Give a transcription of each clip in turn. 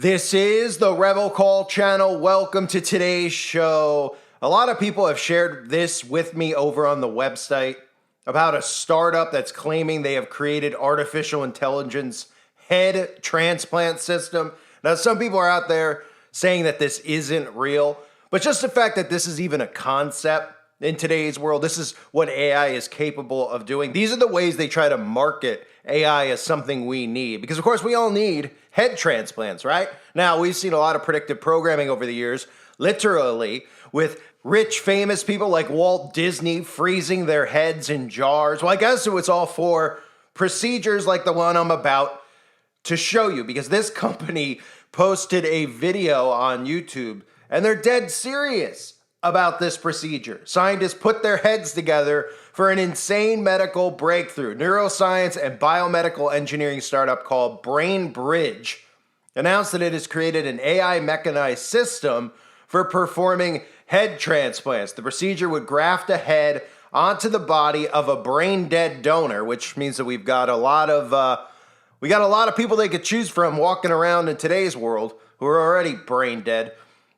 This is the Rebel Call channel. Welcome to today's show. A lot of people have shared this with me over on the website about a startup that's claiming they have created artificial intelligence head transplant system. Now, some people are out there saying that this isn't real, but just the fact that this is even a concept in today's world, this is what AI is capable of doing. These are the ways they try to market AI as something we need, because of course we all need head transplants, right? Now, we've seen a lot of predictive programming over the years, literally with rich, famous people like Walt Disney freezing their heads in jars. Well, I guess it was all for procedures like the one I'm about to show you, because this company posted a video on YouTube and they're dead serious about this procedure. Scientists put their heads together for an insane medical breakthrough. Neuroscience and biomedical engineering startup called BrainBridge announced that it has created an AI mechanized system for performing head transplants. The procedure would graft a head onto the body of a brain dead donor, which means that we've got a lot of people they could choose from walking around in today's world who are already brain dead.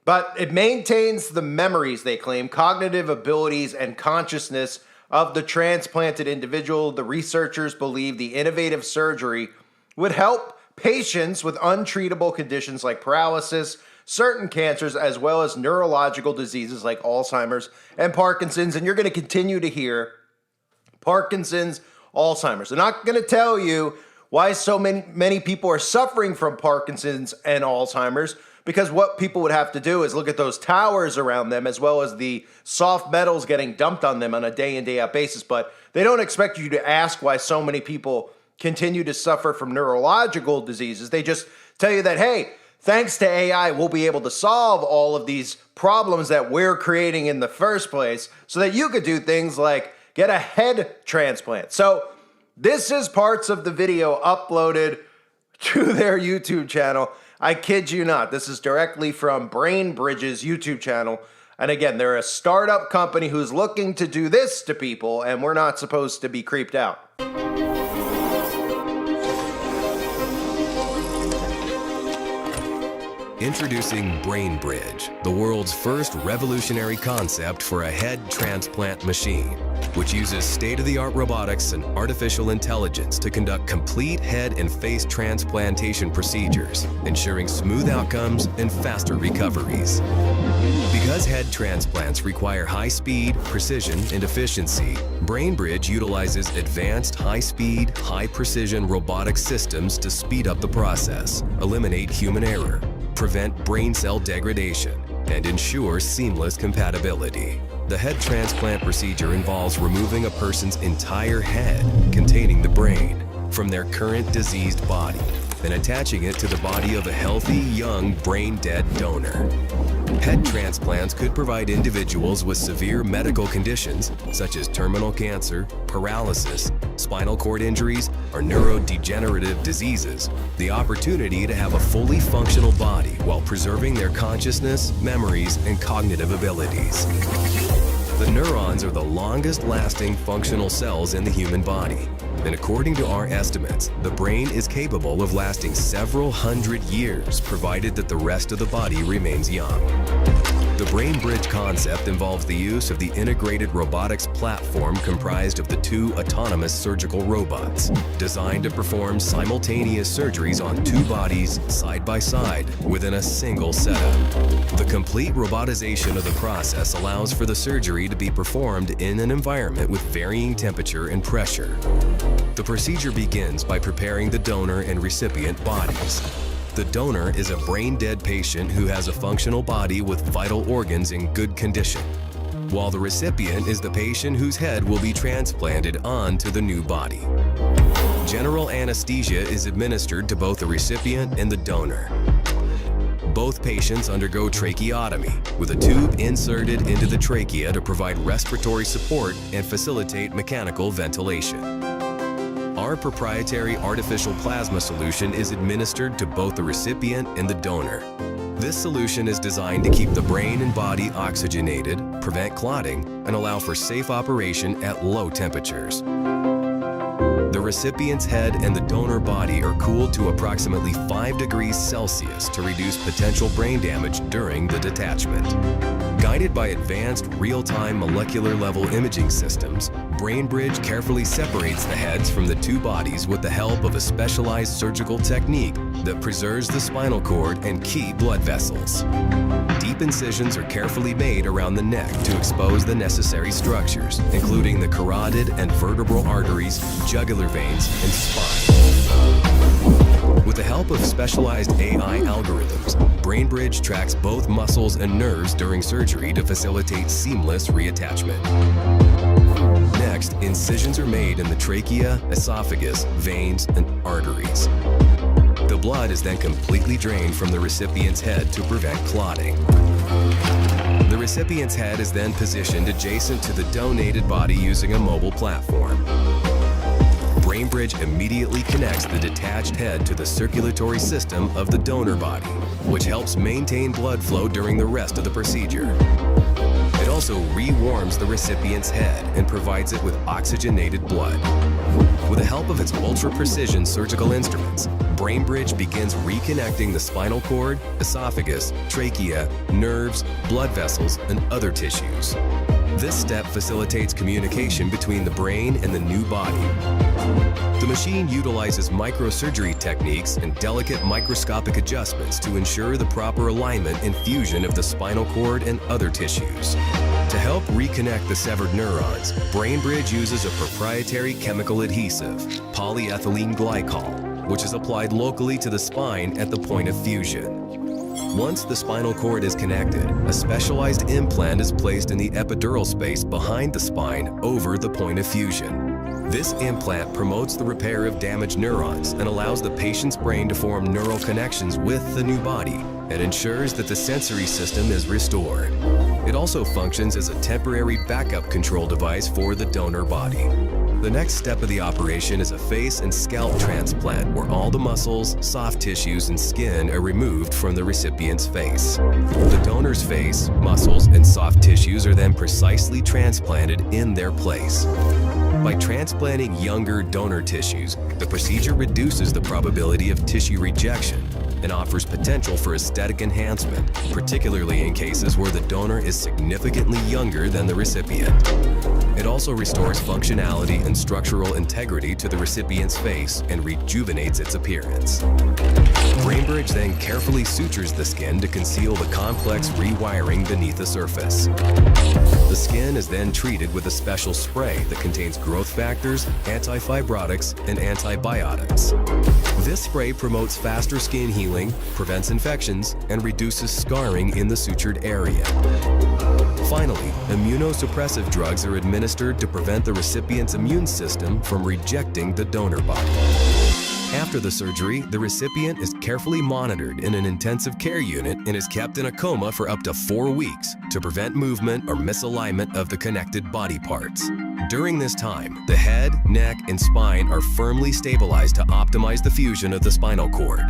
But it maintains the memories, they claim, cognitive abilities, and consciousness of the transplanted individual. The researchers believe the innovative surgery would help patients with untreatable conditions like paralysis, certain cancers, as well as neurological diseases like Alzheimer's and Parkinson's. And you're going to continue to hear Parkinson's, Alzheimer's. They're not going to tell you why so many people are suffering from Parkinson's and Alzheimer's, because what people would have to do is look at those towers around them, as well as the soft metals getting dumped on them on a day in, day out basis. But they don't expect you to ask why so many people continue to suffer from neurological diseases. They just tell you that, hey, thanks to AI, we'll be able to solve all of these problems that we're creating in the first place so that you could do things like get a head transplant. So this is parts of the video uploaded to their YouTube channel. I kid you not. This is directly from BrainBridge's YouTube channel. And again, they're a startup company who's looking to do this to people, and we're not supposed to be creeped out. Introducing BrainBridge, the world's first revolutionary concept for a head transplant machine, which uses state-of-the-art robotics and artificial intelligence to conduct complete head and face transplantation procedures, ensuring smooth outcomes and faster recoveries. Because head transplants require high speed, precision, and efficiency, BrainBridge utilizes advanced high-speed, high-precision robotic systems to speed up the process, eliminate human error, prevent brain cell degradation, and ensure seamless compatibility. The head transplant procedure involves removing a person's entire head containing the brain from their current diseased body and attaching it to the body of a healthy, young, brain-dead donor. Head transplants could provide individuals with severe medical conditions such as terminal cancer, paralysis, spinal cord injuries, or neurodegenerative diseases the opportunity to have a fully functional body while preserving their consciousness, memories, and cognitive abilities. The neurons are the longest-lasting functional cells in the human body, and according to our estimates, the brain is capable of lasting several hundred years, provided that the rest of the body remains young. The BrainBridge concept involves the use of the integrated robotics platform comprised of the two autonomous surgical robots, designed to perform simultaneous surgeries on two bodies side by side within a single setup. The complete robotization of the process allows for the surgery to be performed in an environment with varying temperature and pressure. The procedure begins by preparing the donor and recipient bodies. The donor is a brain-dead patient who has a functional body with vital organs in good condition, while the recipient is the patient whose head will be transplanted onto the new body. General anesthesia is administered to both the recipient and the donor. Both patients undergo tracheotomy, with a tube inserted into the trachea to provide respiratory support and facilitate mechanical ventilation. Our proprietary artificial plasma solution is administered to both the recipient and the donor. This solution is designed to keep the brain and body oxygenated, prevent clotting, and allow for safe operation at low temperatures. the recipient's head and the donor body are cooled to approximately 5 degrees Celsius to reduce potential brain damage during the detachment. Guided by advanced real-time molecular-level imaging systems, BrainBridge carefully separates the heads from the two bodies with the help of a specialized surgical technique that preserves the spinal cord and key blood vessels. Deep incisions are carefully made around the neck to expose the necessary structures, including the carotid and vertebral arteries, jugular veins, and spine. With the help of specialized AI algorithms, BrainBridge tracks both muscles and nerves during surgery to facilitate seamless reattachment. Next, incisions are made in the trachea, esophagus, veins, and arteries. The blood is then completely drained from the recipient's head to prevent clotting. The recipient's head is then positioned adjacent to the donated body using a mobile platform. BrainBridge immediately connects the detached head to the circulatory system of the donor body, which helps maintain blood flow during the rest of the procedure. It also re-warms the recipient's head and provides it with oxygenated blood. With the help of its ultra-precision surgical instruments, BrainBridge begins reconnecting the spinal cord, esophagus, trachea, nerves, blood vessels, and other tissues. This step facilitates communication between the brain and the new body. The machine utilizes microsurgery techniques and delicate microscopic adjustments to ensure the proper alignment and fusion of the spinal cord and other tissues. To help reconnect the severed neurons, BrainBridge uses a proprietary chemical adhesive, polyethylene glycol, which is applied locally to the spine at the point of fusion. Once the spinal cord is connected, a specialized implant is placed in the epidural space behind the spine over the point of fusion. This implant promotes the repair of damaged neurons and allows the patient's brain to form neural connections with the new body and ensures that the sensory system is restored. It also functions as a temporary backup control device for the donor body. The next step of the operation is a face and scalp transplant where all the muscles, soft tissues, and skin are removed from the recipient's face. The donor's face, muscles, and soft tissues are then precisely transplanted in their place. By transplanting younger donor tissues, the procedure reduces the probability of tissue rejection and offers potential for aesthetic enhancement, particularly in cases where the donor is significantly younger than the recipient. It also restores functionality and structural integrity to the recipient's face and rejuvenates its appearance. BrainBridge then carefully sutures the skin to conceal the complex rewiring beneath the surface. The skin is then treated with a special spray that contains growth factors, antifibrotics, and antibiotics. This spray promotes faster skin healing, prevents infections, and reduces scarring in the sutured area. Finally, immunosuppressive drugs are administered to prevent the recipient's immune system from rejecting the donor body. After the surgery, the recipient is carefully monitored in an intensive care unit and is kept in a coma for up to 4 weeks to prevent movement or misalignment of the connected body parts. During this time, the head, neck, and spine are firmly stabilized to optimize the fusion of the spinal cord.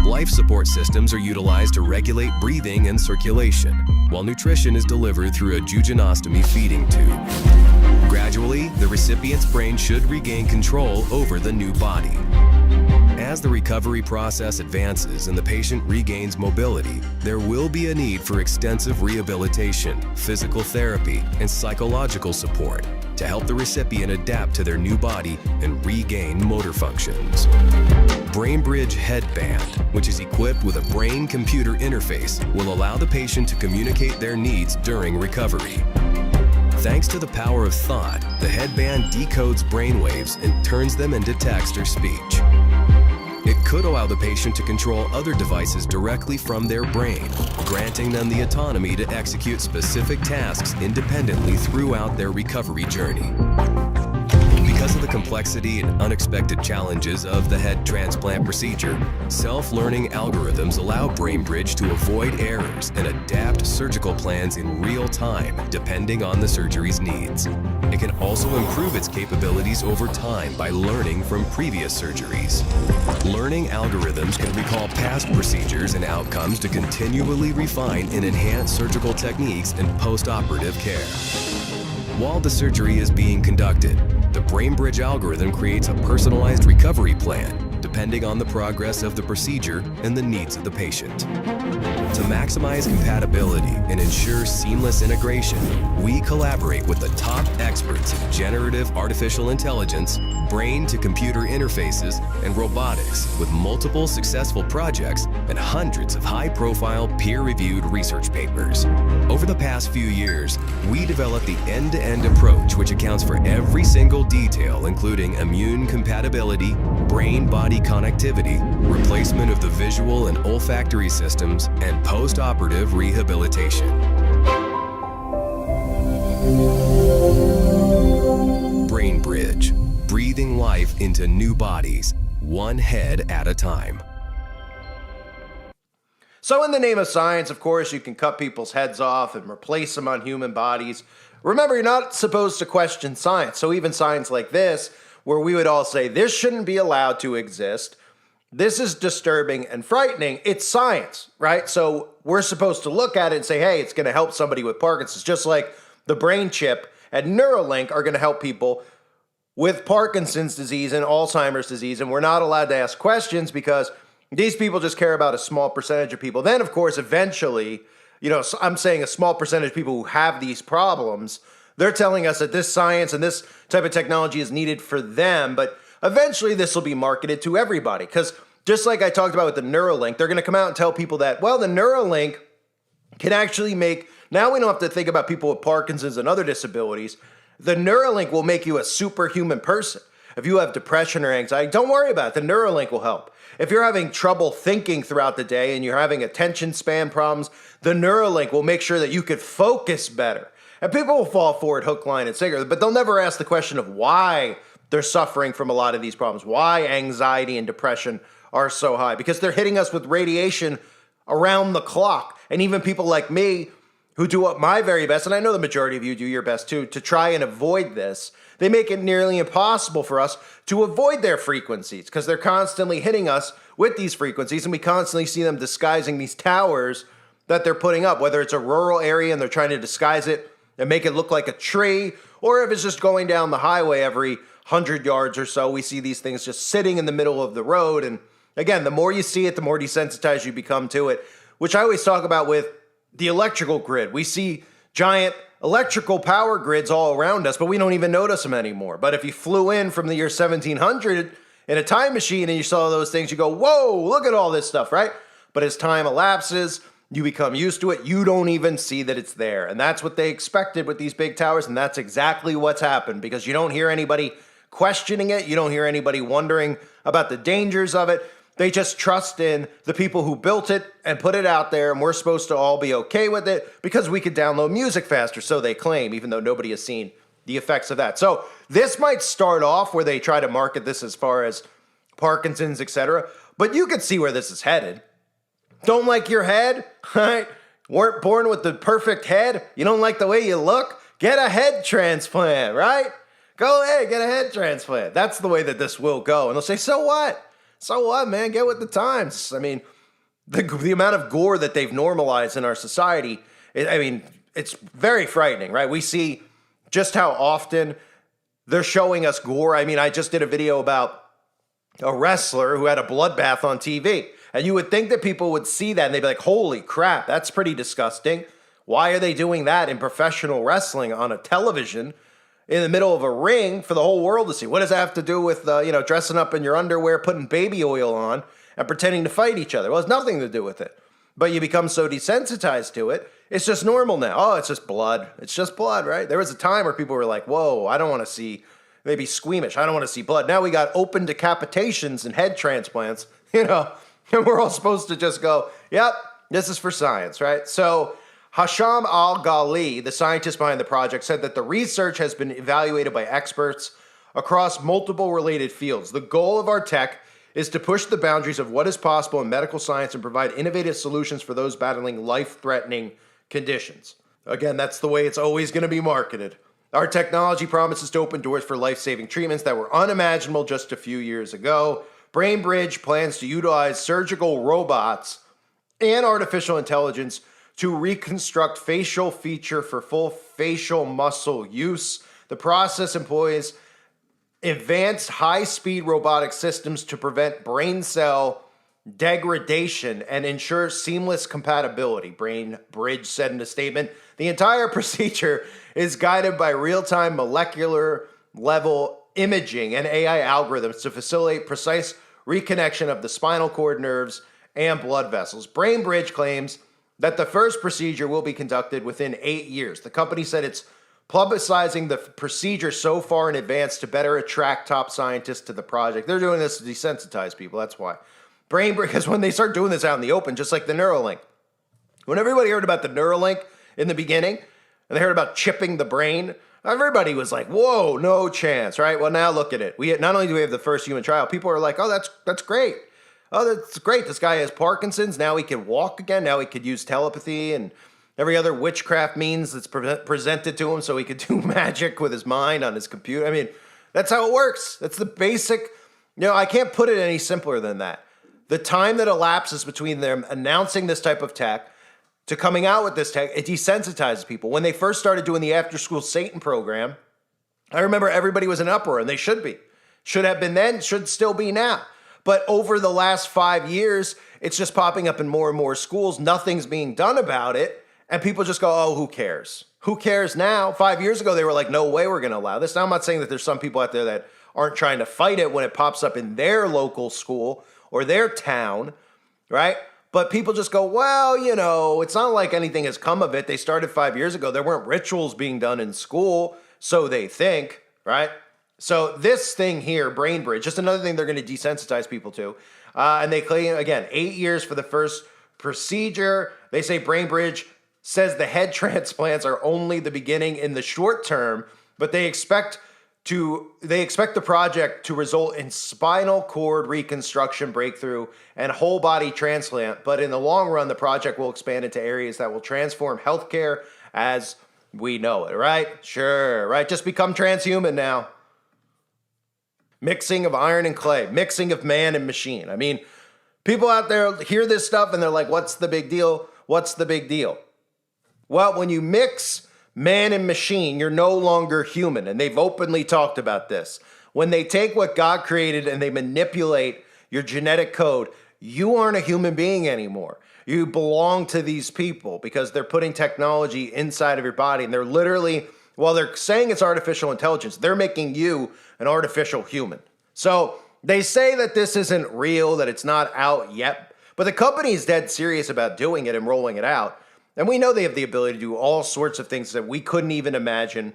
Life support systems are utilized to regulate breathing and circulation, while nutrition is delivered through a jejunostomy feeding tube. Gradually, the recipient's brain should regain control over the new body. As the recovery process advances and the patient regains mobility, there will be a need for extensive rehabilitation, physical therapy, and psychological support to help the recipient adapt to their new body and regain motor functions. BrainBridge Headband, which is equipped with a brain-computer interface, will allow the patient to communicate their needs during recovery. Thanks to the power of thought, the headband decodes brainwaves and turns them into text or speech. It could allow the patient to control other devices directly from their brain, granting them the autonomy to execute specific tasks independently throughout their recovery journey. Because of the complexity and unexpected challenges of the head transplant procedure, self-learning algorithms allow BrainBridge to avoid errors and adapt surgical plans in real time, depending on the surgery's needs. It can also improve its capabilities over time by learning from previous surgeries. Learning algorithms can recall past procedures and outcomes to continually refine and enhance surgical techniques and post-operative care. While the surgery is being conducted, The BrainBridge algorithm creates a personalized recovery plan depending on the progress of the procedure and the needs of the patient. To maximize compatibility and ensure seamless integration, we collaborate with the top experts in generative artificial intelligence, brain-to-computer interfaces, and robotics, with multiple successful projects and hundreds of high-profile peer-reviewed research papers. Over the past few years, we developed the end-to-end approach, which accounts for every single detail, including immune compatibility, brain-body connectivity, replacement of the visual and olfactory systems, and post-operative rehabilitation. BrainBridge, breathing life into new bodies, one head at a time. So in the name of science, of course, you can cut people's heads off and replace them on human bodies. Remember, you're not supposed to question science. So even science like this, where we would all say this shouldn't be allowed to exist, this is disturbing and frightening, it's science, right? So we're supposed to look at it and say, hey, it's going to help somebody with Parkinson's, just like the brain chip and Neuralink are going to help people with Parkinson's disease and Alzheimer's disease. And we're not allowed to ask questions because these people just care about a small percentage of people. Then, of course, eventually, I'm saying a small percentage of people who have these problems, they're telling us that this science and this type of technology is needed for them, but eventually this will be marketed to everybody. Because just like I talked about with the Neuralink, they're going to come out and tell people that, well, the Neuralink can actually make, now we don't have to think about people with Parkinson's and other disabilities. The Neuralink will make you a superhuman person. If you have depression or anxiety, don't worry about it. The Neuralink will help. If you're having trouble thinking throughout the day and you're having attention span problems, the Neuralink will make sure that you could focus better. And people will fall for it hook, line, and sinker, but they'll never ask the question of why they're suffering from a lot of these problems, why anxiety and depression are so high, because they're hitting us with radiation around the clock. And even people like me who do my very best, and I know the majority of you do your best too, to try and avoid this, they make it nearly impossible for us to avoid their frequencies because they're constantly hitting us with these frequencies, and we constantly see them disguising these towers that they're putting up, whether it's a rural area and they're trying to disguise it and make it look like a tree, or if it's just going down the highway every 100 yards or so, we see these things just sitting in the middle of the road. And again, the more you see it, the more desensitized you become to it, which I always talk about with the electrical grid. We see giant electrical power grids all around us, but we don't even notice them anymore. But if you flew in from the year 1700 in a time machine and you saw those things, you go, whoa, look at all this stuff, right? But as time elapses, you become used to it. You don't even see that it's there. And that's what they expected with these big towers. And that's exactly what's happened, because you don't hear anybody questioning it. You don't hear anybody wondering about the dangers of it. They just trust in the people who built it and put it out there, and we're supposed to all be okay with it because we could download music faster, so they claim, even though nobody has seen the effects of that. So this might start off where they try to market this as far as Parkinson's, etc., but you could see where this is headed. Don't like your head, right? Weren't born with the perfect head. You don't like the way you look? Get a head transplant, right? Go ahead, get a head transplant. That's the way that this will go. And they'll say, so what? So what, man? Get with the times. I mean, the amount of gore that they've normalized in our society, it's very frightening, right? We see just how often they're showing us gore. I mean, I just did a video about a wrestler who had a bloodbath on TV. And you would think that people would see that and they'd be like, holy crap, that's pretty disgusting. Why are they doing that in professional wrestling on a television in the middle of a ring for the whole world to see? What does that have to do with, dressing up in your underwear, putting baby oil on, and pretending to fight each other? Well, it's nothing to do with it. But you become so desensitized to it, it's just normal now. Oh, it's just blood. It's just blood, right? There was a time where people were like, whoa, I don't want to see, maybe squeamish. I don't want to see blood. Now we got open decapitations and head transplants, and we're all supposed to just go, yep, this is for science, right? So Hasham Al-Ghali, the scientist behind the project, said that the research has been evaluated by experts across multiple related fields. The goal of our tech is to push the boundaries of what is possible in medical science and provide innovative solutions for those battling life-threatening conditions. Again, that's the way it's always going to be marketed. Our technology promises to open doors for life-saving treatments that were unimaginable just a few years ago. BrainBridge plans to utilize surgical robots and artificial intelligence to reconstruct facial feature for full facial muscle use. The process employs advanced high-speed robotic systems to prevent brain cell degradation and ensure seamless compatibility, Brain Bridge said in a statement. The entire procedure is guided by real-time molecular level imaging and AI algorithms to facilitate precise reconnection of the spinal cord, nerves, and blood vessels. Brain Bridge claims that the first procedure will be conducted within 8 years. The company said it's publicizing the procedure so far in advance to better attract top scientists to the project. They're doing this to desensitize people, that's why. Because when they start doing this out in the open, just like the Neuralink. When everybody heard about the Neuralink in the beginning, and they heard about chipping the brain, everybody was like, whoa, no chance, right? Well, now look at it. Not only do we have the first human trial, people are like, oh, that's great. Oh, that's great. This guy has Parkinson's. Now he can walk again. Now he could use telepathy and every other witchcraft means that's presented to him so he could do magic with his mind on his computer. I mean, that's how it works. That's the basic, I can't put it any simpler than that. The time that elapses between them announcing this type of tech to coming out with this tech, it desensitizes people. When they first started doing the after-school Satan program, I remember everybody was in uproar, and they should be. Should have been then, should still be now. But over the last 5 years, it's just popping up in more and more schools. Nothing's being done about it. And people just go, oh, who cares? Who cares now? 5 years ago, they were like, no way we're going to allow this. Now, I'm not saying that there's some people out there that aren't trying to fight it when it pops up in their local school or their town, right? But people just go, well, it's not like anything has come of it. They started 5 years ago. There weren't rituals being done in school, so they think, right? So this thing here, Brain Bridge, just another thing they're going to desensitize people to. And they claim, again, 8 years for the first procedure. They say Brain Bridge says the head transplants are only the beginning in the short term, but they expect the project to result in spinal cord reconstruction breakthrough and whole body transplant. But in the long run, the project will expand into areas that will transform healthcare as we know it, right? Sure, right? Just become transhuman now. Mixing of iron and clay, mixing of man and machine. I mean, people out there hear this stuff and they're like, what's the big deal? What's the big deal? Well, when you mix man and machine, you're no longer human. And they've openly talked about this. When they take what God created and they manipulate your genetic code, you aren't a human being anymore. You belong to these people because they're putting technology inside of your body. And they're literally, while they're saying it's artificial intelligence, they're making you an artificial human. So they say that this isn't real, that it's not out yet. But the company is dead serious about doing it and rolling it out. And we know they have the ability to do all sorts of things that we couldn't even imagine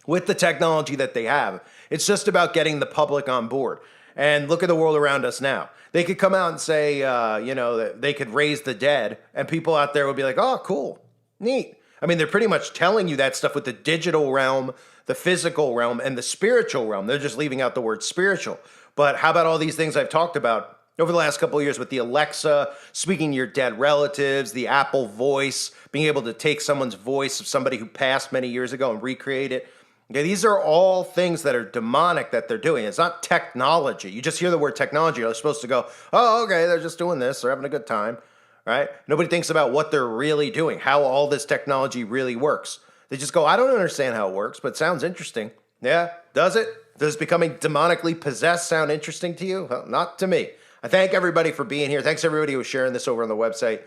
with the technology that they have. It's just about getting the public on board. And look at the world around us now. They could come out and say, that they could raise the dead, and people out there would be like, oh, cool, neat. I mean, they're pretty much telling you that stuff with the digital realm, the physical realm, and the spiritual realm. They're just leaving out the word spiritual. But how about all these things I've talked about over the last couple of years with the Alexa, speaking to your dead relatives, the Apple Voice, being able to take someone's voice of somebody who passed many years ago and recreate it. Okay, these are all things that are demonic that they're doing. It's not technology. You just hear the word technology, you're supposed to go, oh, okay, they're just doing this. They're having a good time, right? Nobody thinks about what they're really doing, how all this technology really works. They just go, I don't understand how it works, but it sounds interesting. Yeah, does it? Does becoming demonically possessed sound interesting to you? Well, not to me. I thank everybody for being here. Thanks everybody who was sharing this over on the website.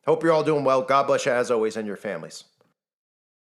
Hope you're all doing well. God bless you as always and your families.